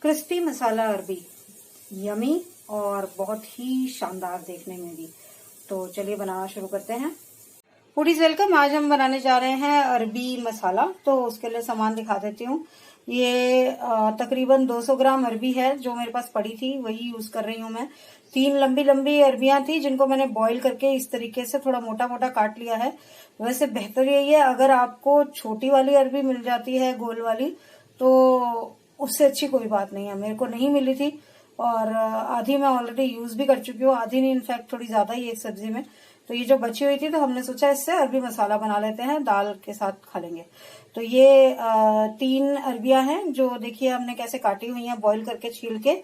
Crispy मसाला अरबी, yummy और बहुत ही शानदार देखने में भी। तो चलिए बनाना शुरू करते हैं। Foodies welcome. आज हम बनाने जा रहे हैं अरबी मसाला। तो उसके लिए सामान दिखा देती हूँ। ये तकरीबन 200 ग्राम अरबी है जो मेरे पास पड़ी थी, वही यूज कर रही हूँ मैं। 3 लंबी लंबी अरबियां थी जिनको मैंने बॉईल करके इस तरीके से थोड़ा मोटा मोटा काट लिया है। वैसे बेहतर यही है, अगर आपको छोटी वाली अरबी मिल जाती है गोल वाली तो उससे अच्छी कोई बात नहीं है। मेरे को नहीं मिली थी और आधी मैं ऑलरेडी यूज भी कर चुकी हूँ, आधी नहीं, इनफैक्ट थोड़ी ज्यादा ही एक सब्जी में। तो ये जो बची हुई थी तो हमने सोचा इससे अरबी मसाला बना लेते हैं, दाल के साथ खा लेंगे। तो ये 3 अरबियां हैं जो देखिए हमने कैसे काटी हुई हैं, बॉईल करके छील के।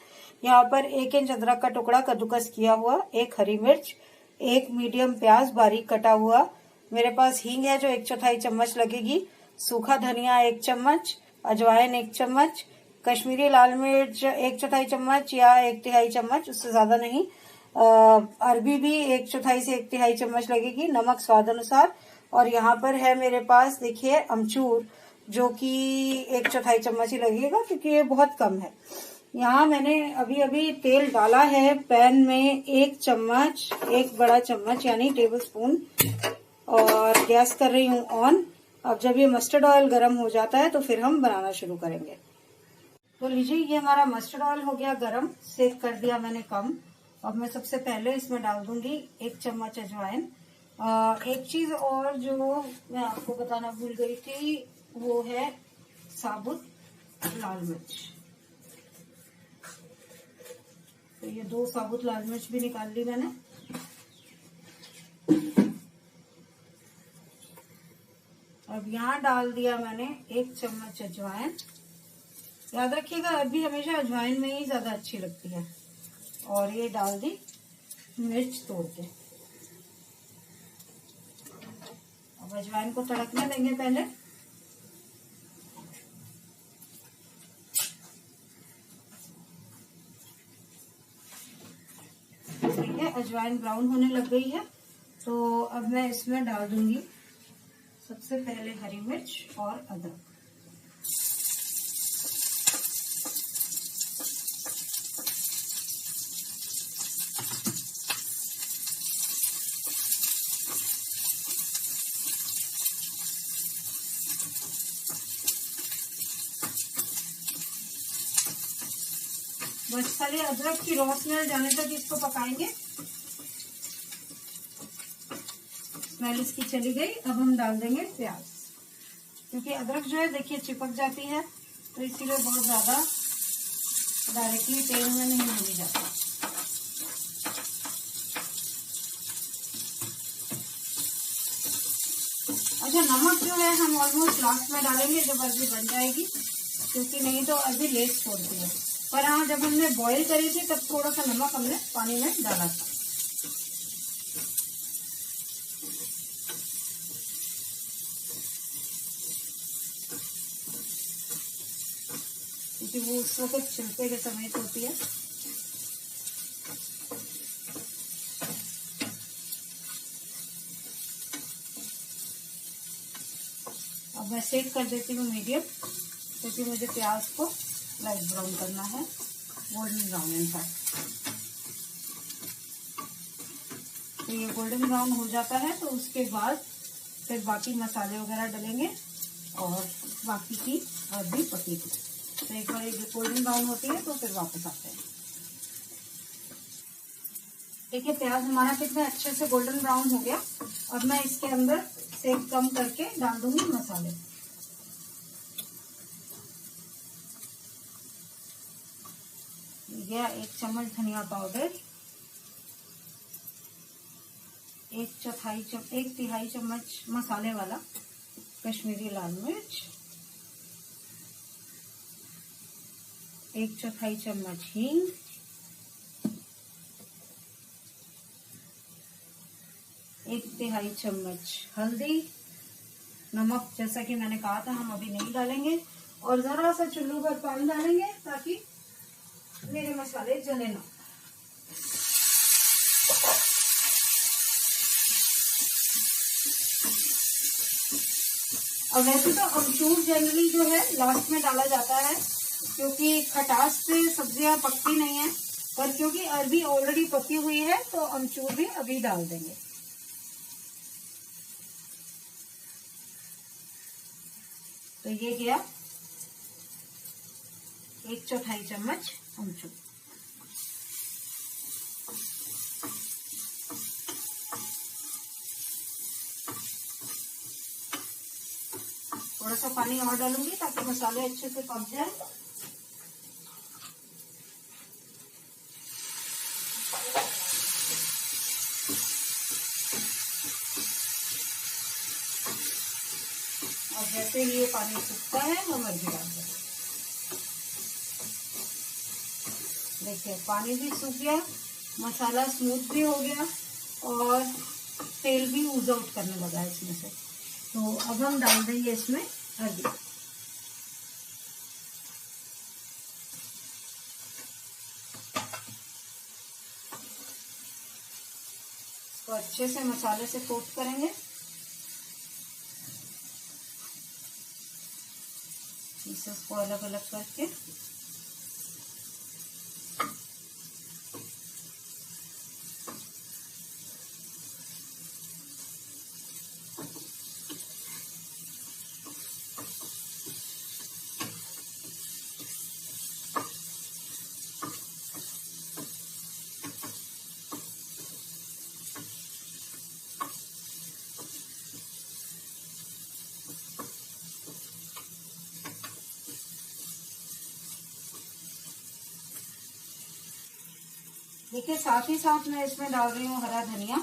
यहाँ पर 1 इंच अदरक का टुकड़ा कद्दूकस किया हुआ, 1 हरी मिर्च, 1 मीडियम प्याज बारीक कटा हुआ, मेरे पास हींग है जो 1/4 चम्मच लगेगी, सूखा धनिया 1 चम्मच, अजवाइन 1 चम्मच, कश्मीरी लाल मिर्च 1/4 चम्मच या 1/3 चम्मच, उससे ज्यादा नहीं। अरबी भी 1/4 से 1/3 चम्मच लगेगी, नमक स्वाद अनुसार। और यहाँ पर है मेरे पास देखिए अमचूर जो कि 1/4 चम्मच ही लगेगा क्योंकि ये बहुत कम है। यहाँ मैंने अभी अभी तेल डाला है पैन में 1 चम्मच, 1 बड़ा चम्मच यानी टेबल स्पून, और गैस कर रही हूँ ऑन। अब जब ये मस्टर्ड ऑयल गर्म हो जाता है तो फिर हम बनाना शुरू करेंगे। तो लीजिए ये हमारा मस्टर्ड ऑयल हो गया गरम, सेक कर दिया मैंने कम। अब मैं सबसे पहले इसमें डाल दूंगी 1 चम्मच अजवाइन। एक चीज और जो मैं आपको बताना भूल गई थी वो है साबुत लाल मिर्च। तो ये 2 साबुत लाल मिर्च भी निकाल ली मैंने। अब यहाँ डाल दिया मैंने 1 चम्मच अजवाइन। याद रखिएगा अरबी हमेशा अजवाइन में ही ज्यादा अच्छी लगती है। और ये डाल दी मिर्च तोड़ के। अब अजवाइन को तड़कने देंगे पहले। ठीक है, अजवाइन ब्राउन होने लग गई है तो अब मैं इसमें डाल दूंगी सबसे पहले हरी मिर्च और अदरक। बस खाली अदरक की रॉ स्मेल जाने तक इसको पकाएंगे। स्मेल इसकी चली गई। अब हम डाल देंगे प्याज, क्योंकि अदरक जो है देखिए चिपक जाती है तो इसीलिए बहुत ज्यादा डायरेक्टली तेल में नहीं भूनी जाता। अच्छा, नमक जो है हम ऑलमोस्ट लास्ट में डालेंगे जब अरबी बन जाएगी, क्योंकि नहीं तो अरबी लेट छोड़ती है। पर हाँ, जब हमने बॉईल करी थी तब थोड़ा सा नमक हमने पानी में डाला था। क्योंकि वो उस वक्त छिलके के समेत होती है। अब मैं सेक कर देती हूँ मीडियम, क्योंकि मुझे प्याज को लाइट ब्राउन करना है, गोल्डन ब्राउन इनफैक्ट। तो ये गोल्डन ब्राउन हो जाता है तो उसके बाद फिर बाकी मसाले वगैरह डलेंगे और बाकी की अरबी पकेगी। तो एक बार ये गोल्डन ब्राउन होती है तो फिर वापस आते हैं। देखिए प्याज हमारा कितने अच्छे से गोल्डन ब्राउन हो गया। अब मैं इसके अंदर सेक कम करके डाल दूंगी मसाले। गया 1 चम्मच धनिया पाउडर, 1/4 चम्मच मसाले वाला कश्मीरी लाल मिर्च, 1/4 चम्मच हींग, 1/3 चम्मच हल्दी, नमक जैसा कि मैंने कहा था हम अभी नहीं डालेंगे, और जरा सा चुल्लू पर पानी डालेंगे ताकि मेरे मसाले जले ना। अब वैसे तो अमचूर जनरली जो है लास्ट में डाला जाता है, क्योंकि खटास से सब्जियां पकती नहीं है, पर क्योंकि अरबी ऑलरेडी पकी हुई है तो अमचूर भी अभी डाल देंगे। तो ये गया 1/4 चम्मच अमचूर। थोड़ा सा पानी और डालूंगी ताकि मसाले अच्छे से पक जाए। और जैसे ही ये पानी सूखता है हम अरबी डाल देंगे। देखिए पानी भी सूख गया, मसाला स्मूथ भी हो गया और तेल भी ऊज आउट करने लगा है इसमें से। तो अब हम डाल देंगे इसमें अरबी। तो अच्छे से मसाले से कोट करेंगे। पीसेस को अलग अलग करके देखिए, साथ ही साथ मैं इसमें डाल रही हूँ हरा धनिया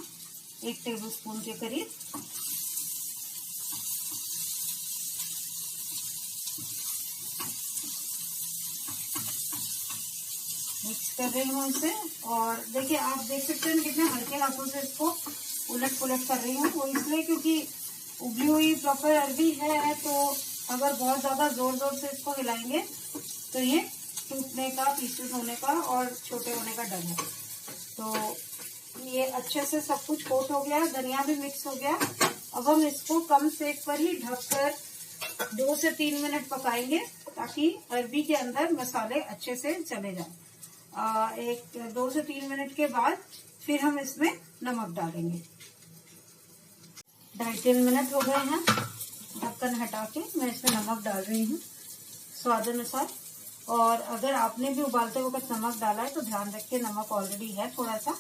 1 टेबलस्पून के करीब। मिक्स कर रही हूँ इसे। और देखिए, आप देख सकते हैं कितने हल्के हाथों से इसको उलट पुलट कर रही हूँ। वो इसलिए क्योंकि उबली हुई प्रॉपर अरबी है, तो अगर बहुत ज्यादा जोर जोर से इसको हिलाएंगे तो ये टूटने का, पीसेस होने का और छोटे होने का डर है। तो ये अच्छे से सब कुछ कोट हो गया, धनिया भी मिक्स हो गया। अब हम इसको कम सेक पर ही ढककर 2 से 3 मिनट पकाएंगे ताकि अरबी के अंदर मसाले अच्छे से चले जाए। 2 से 3 मिनट के बाद फिर हम इसमें नमक डालेंगे। 2.5-3 मिनट हो गए हैं। ढक्कन हटा के मैं इसमें नमक डाल रही हूँ स्वाद अनुसार। और अगर आपने भी उबालते वक्त नमक डाला है तो ध्यान रखिए, नमक ऑलरेडी है थोड़ा सा,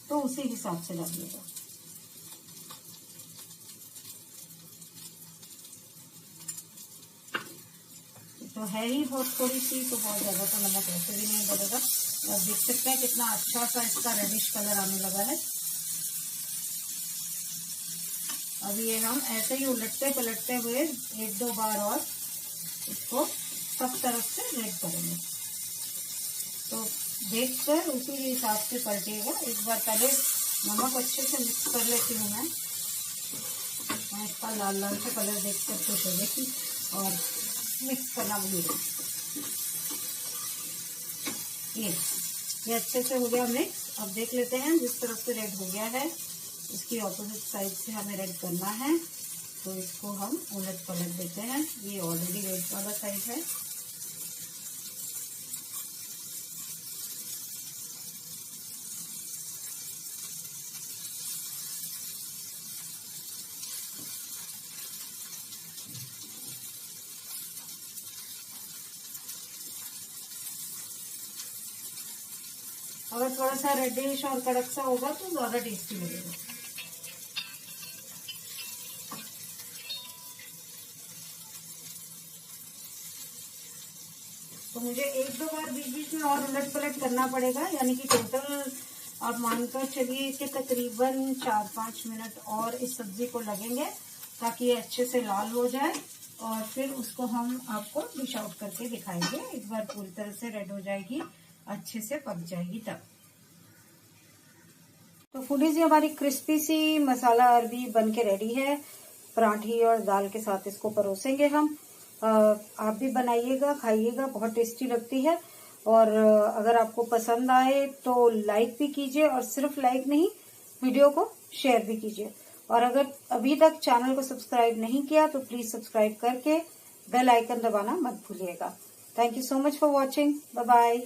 तो उसी हिसाब से डालिएगा। तो है ही बहुत थोड़ी सी, तो बहुत ज्यादा तो नमक ऐसे भी नहीं डलेगा। आप देख सकते हैं कितना अच्छा सा इसका रेडिश कलर आने लगा है। अब ये हम ऐसे ही उलटते पलटते हुए 1-2 बार और इसको सब तरफ से रेड करेंगे। तो देखकर उसी हिसाब से पलटिएगा। एक बार पहले नमक अच्छे से मिक्स कर लेती हूँ मैं इसका लाल लाल से कलर देखकर खुश हो गई और मिक्स करना भूल गई। ये अच्छे से हो गया मिक्स। अब देख लेते हैं, जिस तरफ से रेड हो गया है इसकी ऑपोजिट साइड से हमें रेड करना है। तो इसको हम उलट पलट देते हैं। ये ऑलरेडी रेड वाला साइड है। अगर थोड़ा सा रेडिश और कड़क सा होगा तो ज्यादा टेस्टी लगेगा। तो मुझे 1-2 बार बीच बीच में और उलट पलट करना पड़ेगा, यानी कि टोटल आप मानकर चलिए कि तकरीबन 4-5 मिनट और इस सब्जी को लगेंगे ताकि ये अच्छे से लाल हो जाए। और फिर उसको हम आपको डिश आउट करके दिखाएंगे। एक बार पूरी तरह से रेड हो जाएगी, अच्छे से पक जाएगी तब। तो फूडीज, हमारी क्रिस्पी सी मसाला अरबी बनके रेडी है। पराठी और दाल के साथ इसको परोसेंगे हम। आप भी बनाइएगा, खाइएगा, बहुत टेस्टी लगती है। और अगर आपको पसंद आए तो लाइक भी कीजिए, और सिर्फ लाइक नहीं, वीडियो को शेयर भी कीजिए। और अगर अभी तक चैनल को सब्सक्राइब नहीं किया तो प्लीज सब्सक्राइब करके बेल आइकन दबाना मत भूलिएगा। Thank you so much for watching. Bye bye.